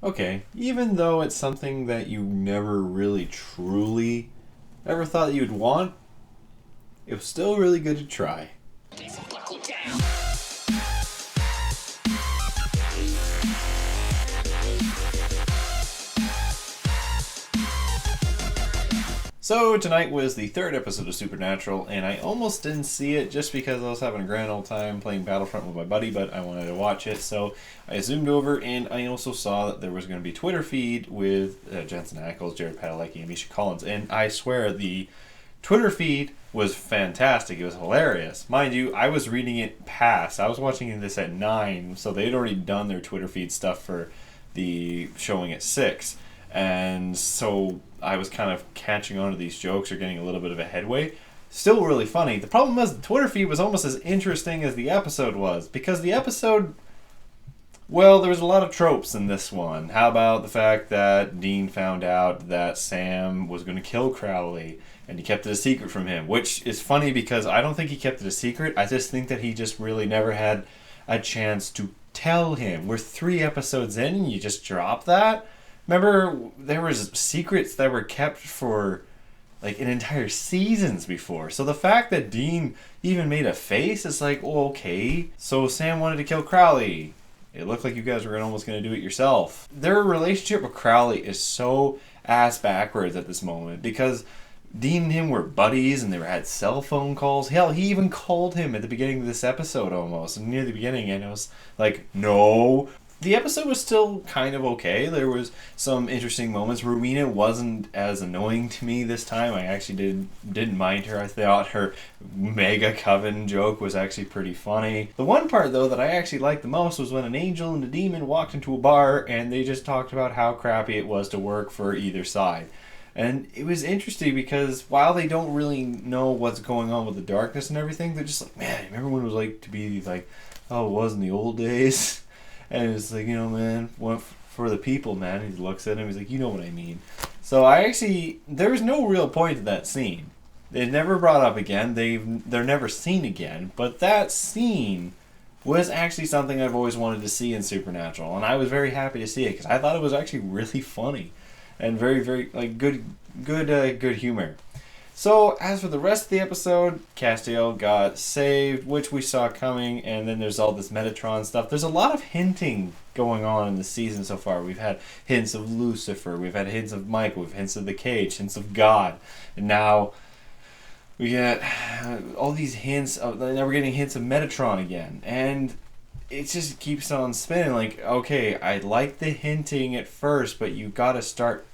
Okay, even though it's something that you never really truly ever thought you'd want, it was still really good to try. So tonight was the third episode of Supernatural, and I almost didn't see it just because I was having a grand old time playing Battlefront with my buddy, but I wanted to watch it, so I zoomed over, and I also saw that there was going to be a Twitter feed with Jensen Ackles, Jared Padalecki, and Misha Collins, and I swear the Twitter feed was fantastic. It was hilarious. Mind you, I was reading it past. I was watching this at 9, so they'd already done their Twitter feed stuff for the showing at 6. And so I was kind of catching on to these jokes or getting a little bit of a headway. Still really funny. The problem was the Twitter feed was almost as interesting as the episode was. Because the episode, well, there was a lot of tropes in this one. How about the fact that Dean found out that Sam was going to kill Crowley and he kept it a secret from him? Which is funny because I don't think he kept it a secret. I just think that he just really never had a chance to tell him. We're 3 episodes in and you just drop that? Remember, there was secrets that were kept for like an entire seasons before. So the fact that Dean even made a face is like, oh, okay. So Sam wanted to kill Crowley. It looked like you guys were almost going to do it yourself. Their relationship with Crowley is so ass backwards at this moment because Dean and him were buddies and they had cell phone calls. Hell, he even called him at the beginning of this episode almost, near the beginning, and it was like, no. The episode was still kind of okay. There was some interesting moments. Rowena wasn't as annoying to me this time. I actually didn't mind her. I thought her mega coven joke was actually pretty funny. The one part, though, that I actually liked the most was when an angel and a demon walked into a bar and they just talked about how crappy it was to work for either side. And it was interesting because while they don't really know what's going on with the darkness and everything, they're just like, man, remember when it was like to be like, oh, it was in the old days? And it's like, you know, man, one for the people, man. He looks at him, he's like, you know what I mean. So there was no real point to that scene. It's never brought up again. They're never seen again. But that scene was actually something I've always wanted to see in Supernatural, and I was very happy to see it because I thought it was actually really funny and very, very like good humor. So, as for the rest of the episode, Castiel got saved, which we saw coming, and then there's all this Metatron stuff. There's a lot of hinting going on in the season so far. We've had hints of Lucifer, we've had hints of Michael, we've hints of the Cage, hints of God, and now we get all these hints of, now we're getting hints of Metatron again, and it just keeps on spinning. Like, okay, I like the hinting at first, but you gotta start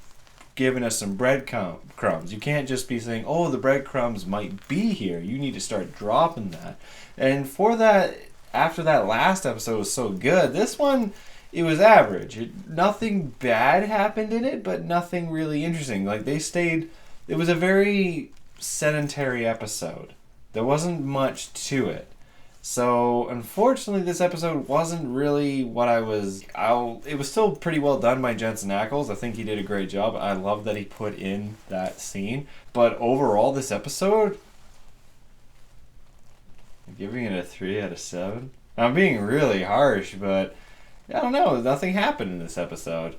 giving us some breadcrumbs. You can't just be saying, oh, the breadcrumbs might be here. You need to start dropping that. And for that, after that last episode was so good, this one, it was average. Nothing bad happened in it, but nothing really interesting. Like, it was a very sedentary episode. There wasn't much to it. So, unfortunately, this episode wasn't really what it was still pretty well done by Jensen Ackles. I think he did a great job. I love that he put in that scene. But overall, this episode, I'm giving it a 3 out of 7. I'm being really harsh, but I don't know. Nothing happened in this episode.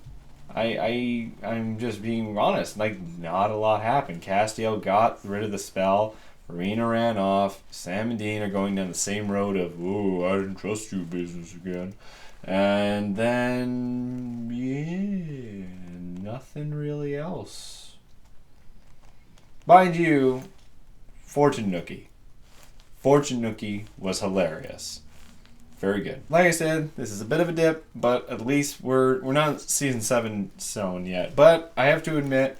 I'm just being honest. Like, not a lot happened. Castiel got rid of the spell. Rowena ran off. Sam and Dean are going down the same road of, ooh, I didn't trust you business again. And then, yeah, nothing really else. Mind you, Fortune Nookie. Fortune Nookie was hilarious. Very good. Like I said, this is a bit of a dip, but at least we're not season 7 zone yet. But I have to admit,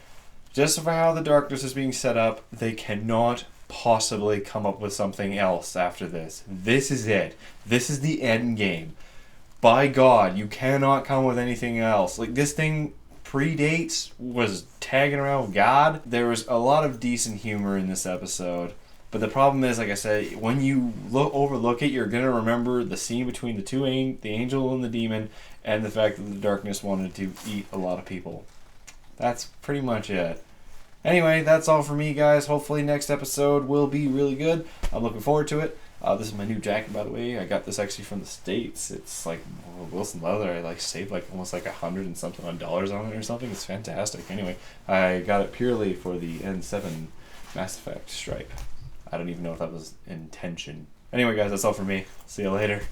just for how the darkness is being set up, they cannot possibly come up with something else after this. This is it. This is the end game. By God, you cannot come with anything else. Like, this thing predates, was tagging around with God. There was a lot of decent humor in this episode. But the problem is, like I said, when you overlook it, you're going to remember the scene between the angel and the demon, and the fact that the darkness wanted to eat a lot of people. That's pretty much it. Anyway, that's all for me, guys. Hopefully next episode will be really good. I'm looking forward to it. This is my new jacket, by the way. I got this actually from the States. It's like Wilson leather. I like saved like almost like $100 and something on dollars on it or something. It's fantastic. Anyway, I got it purely for the N7 Mass Effect stripe. I don't even know if that was intention. Anyway, guys, that's all for me. See you later.